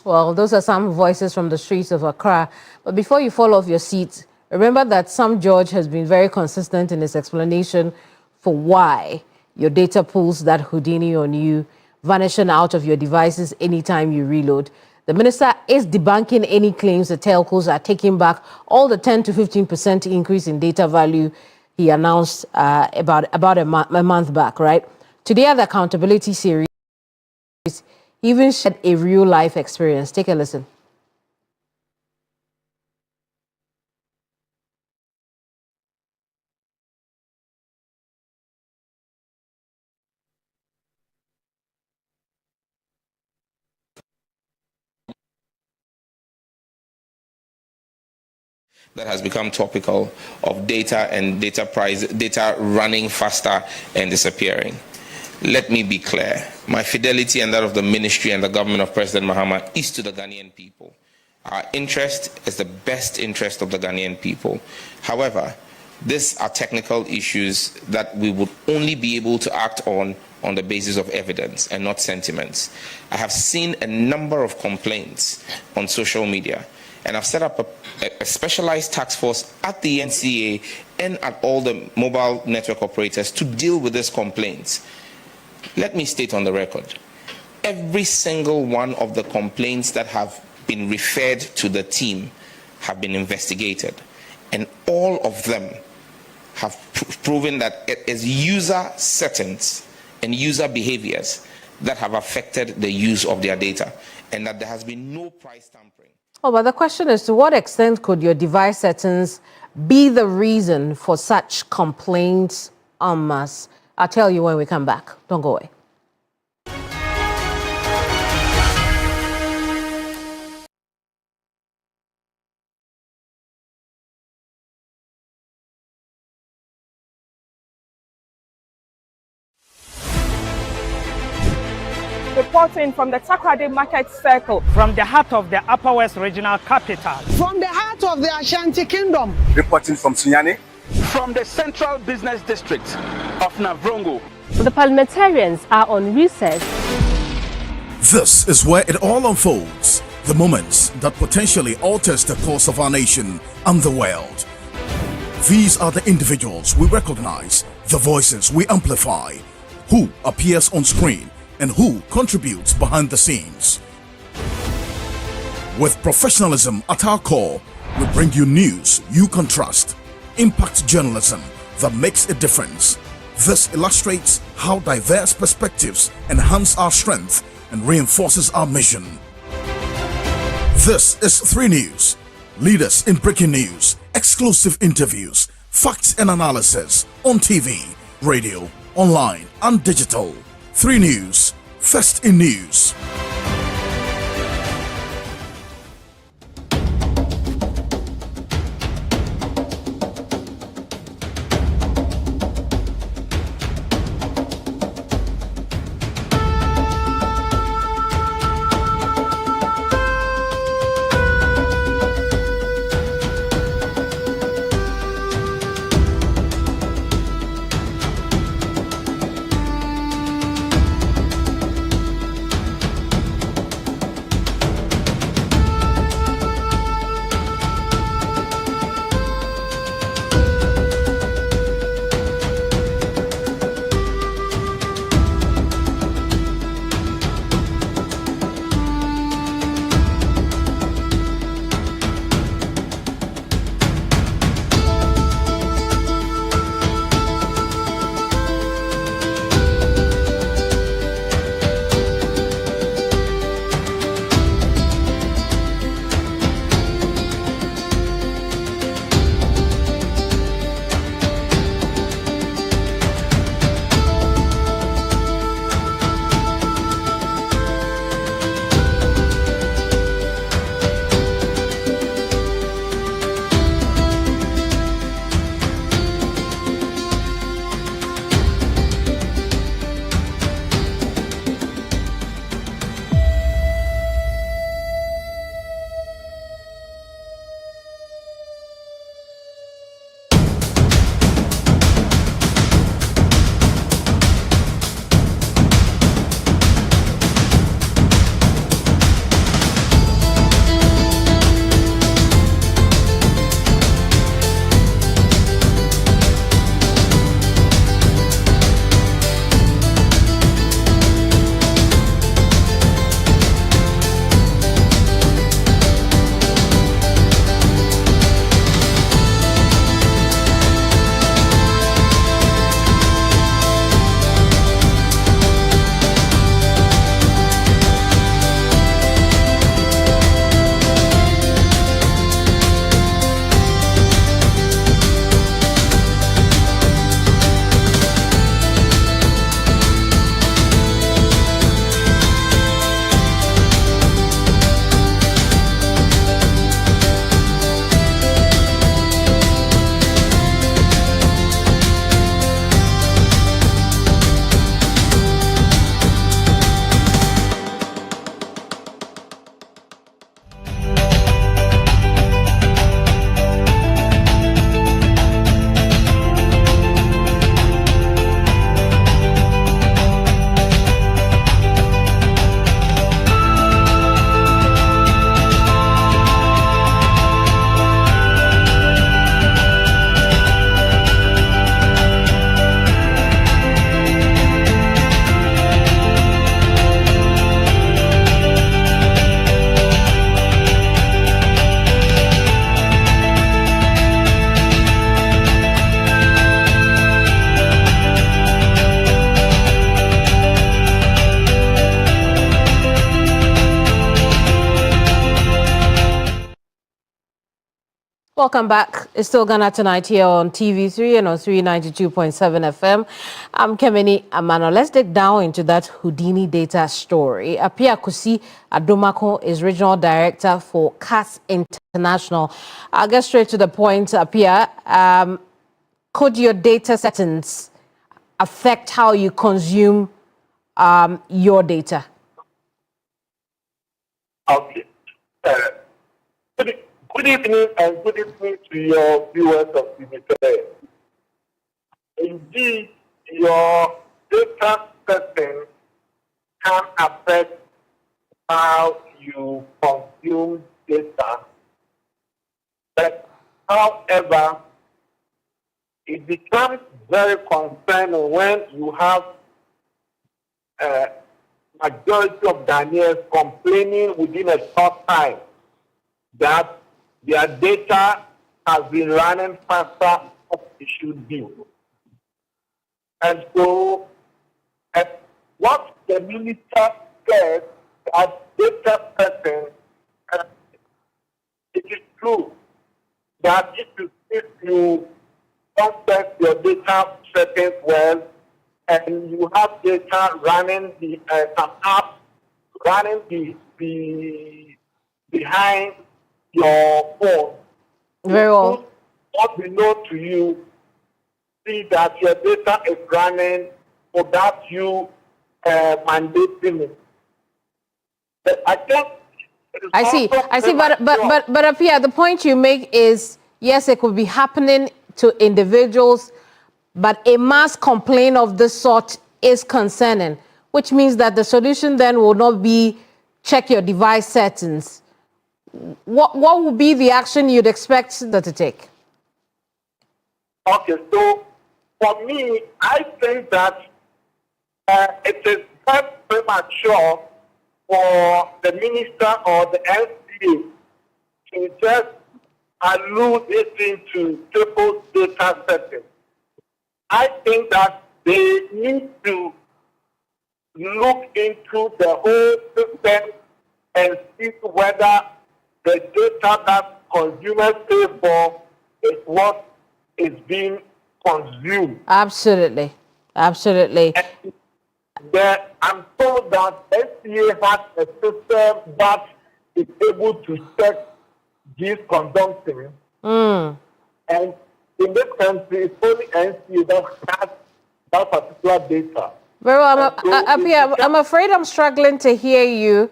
Well, those are some voices from the streets of Accra. But before you fall off your seat, remember that some judge has been very consistent in his explanation for why your data pulls that Houdini on you, vanishing out of your devices anytime you reload. The minister is debunking any claims the telcos are taking back all the 10 to 15% increase in data value he announced about a month back, right? Today at the Accountability Series, he even shared a real-life experience. Take a listen. That has become topical of data and data running faster and disappearing. Let me be clear. My fidelity and that of the ministry and the government of President Mahama is to the Ghanaian people. Our interest is the best interest of the Ghanaian people. However, these are technical issues that we would only be able to act on the basis of evidence and not sentiments. I have seen a number of complaints on social media, and I've set up a specialized task force at the NCA and at all the mobile network operators to deal with these complaints. Let me state on the record, every single one of the complaints that have been referred to the team have been investigated, and all of them have proven that it is user settings and user behaviors that have affected the use of their data, and that there has been no price tampering. Oh, but the question is, to what extent could your device settings be the reason for such complaints en masse? I'll tell you when we come back. Don't go away. Reporting from the Takoradi Market Circle, from the heart of the Upper West Regional Capital, from the heart of the Ashanti Kingdom, reporting from Sunyani, from the Central Business District of Navrongo. The parliamentarians are on recess. This is where it all unfolds, the moments that potentially alters the course of our nation and the world. These are the individuals we recognize, the voices we amplify, who appears on screen and who contributes behind the scenes. With professionalism at our core, we bring you news you can trust, impact journalism that makes a difference. This illustrates how diverse perspectives enhance our strength and reinforces our mission. This is 3 News, leaders in breaking news, exclusive interviews, facts and analysis on TV, radio, online and digital. 3 News, first in news. Welcome back. It's still Ghana Tonight here on TV3 and on 392.7 FM. I'm Keminni, Amanor. Let's dig down into that Houdini data story. Apia Kusi Adomako is Regional Director for CAS International. I'll get straight to the point, Apia. Could your data settings affect how you consume your data? Okay. Good evening and good evening to your viewers of TV3. Indeed, your data setting can affect how you consume data. But however, it becomes very concerning when you have majority of Ghanaians complaining within a short time that their data has been running faster than it should be. And so, what the minister said, that data setting, it is true that if you don't set your data settings well, and you have data running some apps running behind your phone. Very well. What we know to you, see that your data is running without you mandating it. But I see, but Apia, the point you make is, yes, it could be happening to individuals, but a mass complaint of this sort is concerning, which means that the solution then will not be check your device settings. What would be the action you'd expect that to take? Okay, so for me, I think that it is very premature for the minister or the NCA to just allude it into people's data settings. I think that they need to look into the whole system and see whether the data that consumers pay for is what is being consumed. Absolutely. Absolutely. I'm told that SCA has a system that is able to check these consumptions. And in this country, it's only NCA that has that particular data. Very well. I'm afraid I'm struggling to hear you,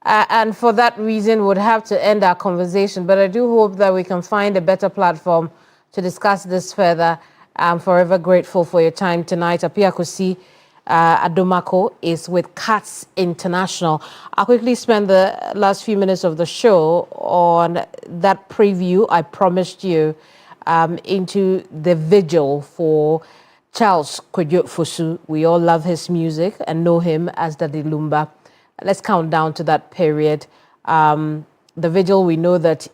and for that reason would have to end our conversation. But I do hope that we can find a better platform to discuss this further. I'm forever grateful for your time tonight. Apia Kusi Adomako is with CAS International. I'll quickly spend the last few minutes of the show on that preview I promised you into the vigil for Charles Kojo-Fosu. We all love his music and know him as Daddy Lumba. Let's count down to that period. The vigil, we know that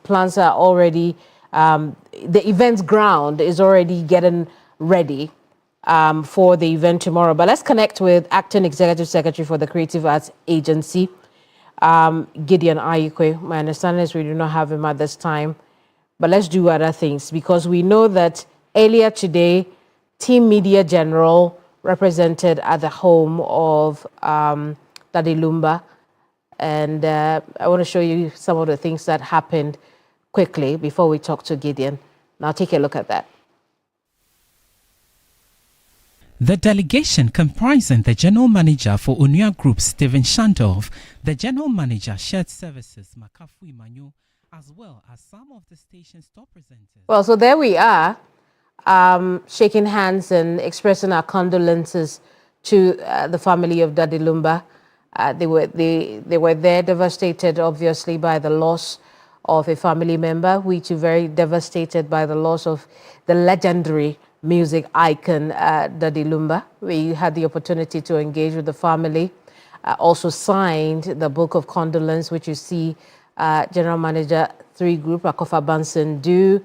plans are already, the event's ground is already getting ready for the event tomorrow. But let's connect with Acting Executive Secretary for the Creative Arts Agency, Gideon Ayikwe. My understanding is we do not have him at this time. But let's do other things, because we know that earlier today, Team Media General represented at the home of Daddy Lumba. And I want to show you some of the things that happened quickly before we talk to Gideon. Now take a look at that. The delegation, comprising the General Manager for Onua Group, Stephen Shandorf, the General Manager, Shared Services, Makafu Imanyo, as well as some of the station's top presenters. Well, so there we are, shaking hands and expressing our condolences to the family of Daddy Lumba. They were there, devastated, obviously, by the loss of a family member. We too very devastated by the loss of the legendary music icon, Daddy Lumba. We had the opportunity to engage with the family, also signed the book of condolence, which you see General Manager 3 Group, Akofa Banson, do.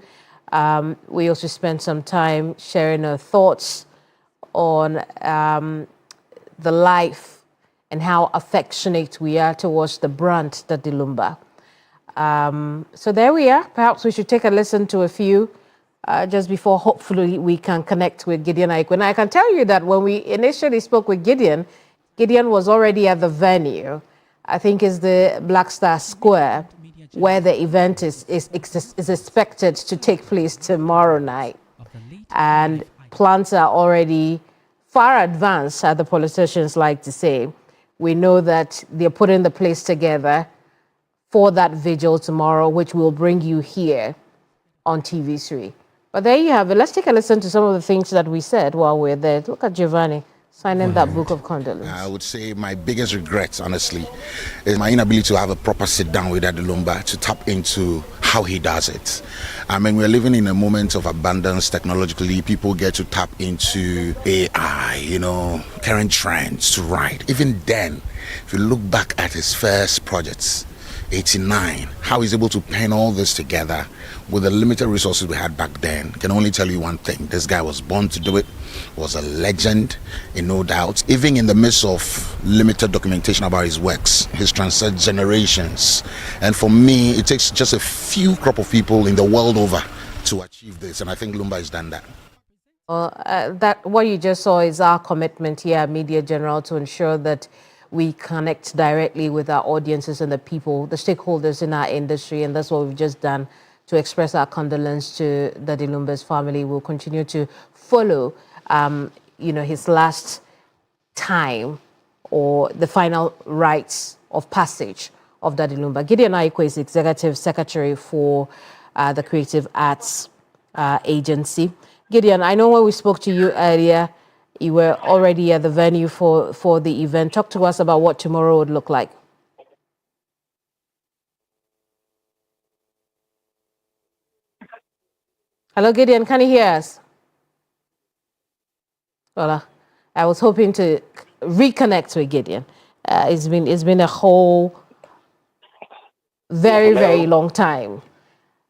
We also spent some time sharing our thoughts on the life and how affectionate we are towards the brand, Daddy Lumba. So there we are. Perhaps we should take a listen to a few just before hopefully we can connect with Gideon Aikwe. And I can tell you that when we initially spoke with Gideon, Gideon was already at the venue. I think it's the Black Star Square, where the event is expected to take place tomorrow night. And plans are already far advanced, as the politicians like to say. We know that they're putting the place together for that vigil tomorrow, which will bring you here on TV3. But there you have it. Let's take a listen to some of the things that we said while we're there. Look at Giovanni signing that book of condolence. I would say my biggest regret, honestly, is my inability to have a proper sit down with Adom Lumba to tap into how he does it. I mean, we're living in a moment of abundance technologically. People get to tap into AI, current trends to write. Even then, if you look back at his first projects, 89, how he's able to pen all this together with the limited resources we had back then, can only tell you one thing. This guy was born to do it, was a legend, in no doubt. Even in the midst of limited documentation about his works, his transcends generations. And for me, it takes just a few crop of people in the world over to achieve this, and I think Lumba has done that. That what you just saw is our commitment here at Media General to ensure that we connect directly with our audiences and the people, the stakeholders in our industry, and that's what we've just done to express our condolence to Daddy Lumba's family. We'll continue to follow, his last time or the final rites of passage of Daddy Lumba. Gideon Aikwe is Executive Secretary for the Creative Arts Agency. Gideon, I know when we spoke to you earlier, you were already at the venue for the event. Talk to us about what tomorrow would look like. Hello, Gideon. Can you hear us? Well, I was hoping to reconnect with Gideon. It's been a whole very long time.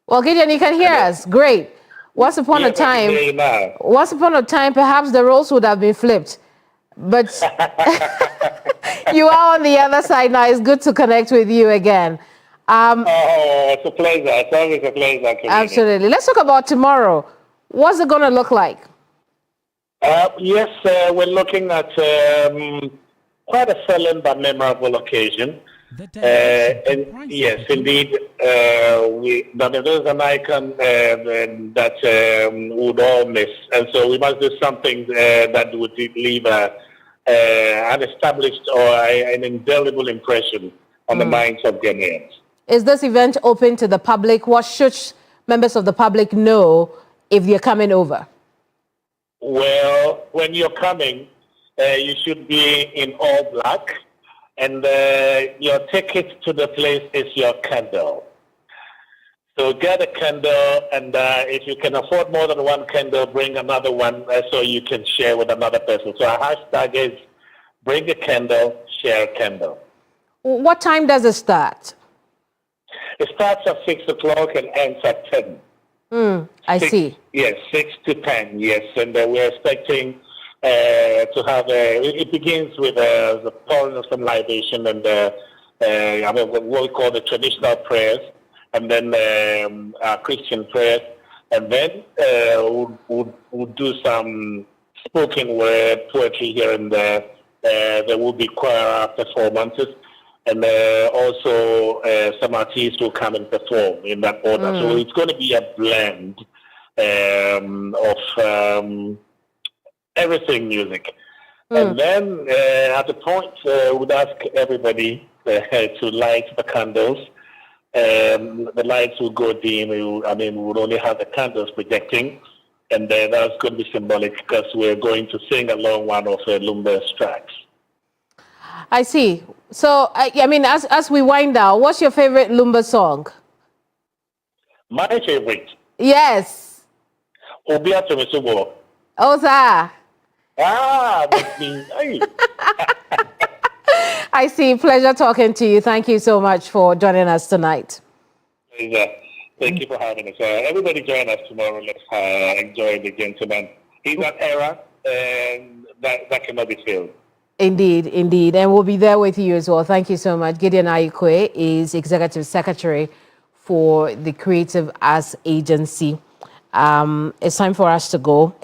Well, Gideon, you can hear us. Great. Once upon a time, perhaps the roles would have been flipped. But you are on the other side now. It's good to connect with you again. It's a pleasure. It's always a pleasure. Keminni. Absolutely. Let's talk about tomorrow. What's it going to look like? Yes, we're looking at quite a solemn but memorable occasion. And yes, indeed, there's an icon that we would all miss. And so we must do something that would leave an established or an indelible impression on the minds of Ghanaians. Is this event open to the public? What should members of the public know if they're coming over? Well, when you're coming, you should be in all black. And your ticket to the place is your candle. So get a candle, and if you can afford more than one candle, bring another one so you can share with another person. So our hashtag is bring a candle, share a candle. What time does it start? It starts at 6 o'clock and ends at 10. I see. Yes, 6 to 10, yes. And we're expecting to have it begins with the pouring of some libation and what we call the traditional prayers, and then Christian prayers, and then we'll do some spoken word poetry here and there. There will be choir performances, and also some artists will come and perform in that order. So it's going to be a blend of everything music. And then at the point, we'd ask everybody to light the candles. The lights will go dim. We would only have the candles projecting. And that's going to be symbolic because we're going to sing along one of Lumba's tracks. I see. So, as we wind down, what's your favorite Lumba song? My favorite? Yes. Obia Tomesubo. Oza. That means, hey. I see. Pleasure talking to you. Thank you so much for joining us tonight. Thank you for having us. Everybody join us tomorrow. Let's enjoy the gentleman. He's an era that cannot be filled. Indeed. And we'll be there with you as well. Thank you so much. Gideon Aikwe is Executive Secretary for the Creative Arts Agency. It's time for us to go,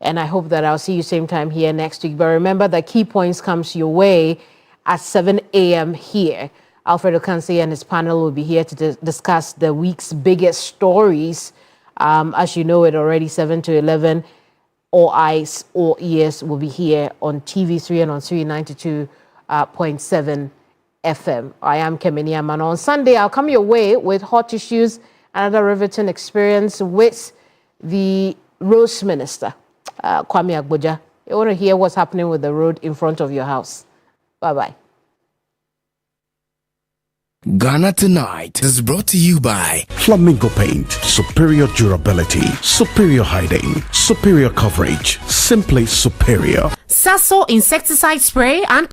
and I hope that I'll see you same time here next week. But remember that Key Points comes your way at 7 a.m. here. Alfredo Kansi and his panel will be here to discuss the week's biggest stories. As you know it already, 7 to 11, all eyes, all ears will be here on TV3 and on 392.7 FM. I am Keminni Amanor. On Sunday, I'll come your way with hot issues, another riveting experience with the Roads Minister, Kwame Agboja. You want to hear what's happening with the road in front of your house. Bye-bye. Ghana Tonight is brought to you by Flamingo Paint. Superior durability, superior hiding, superior coverage, simply superior. Sasso insecticide spray and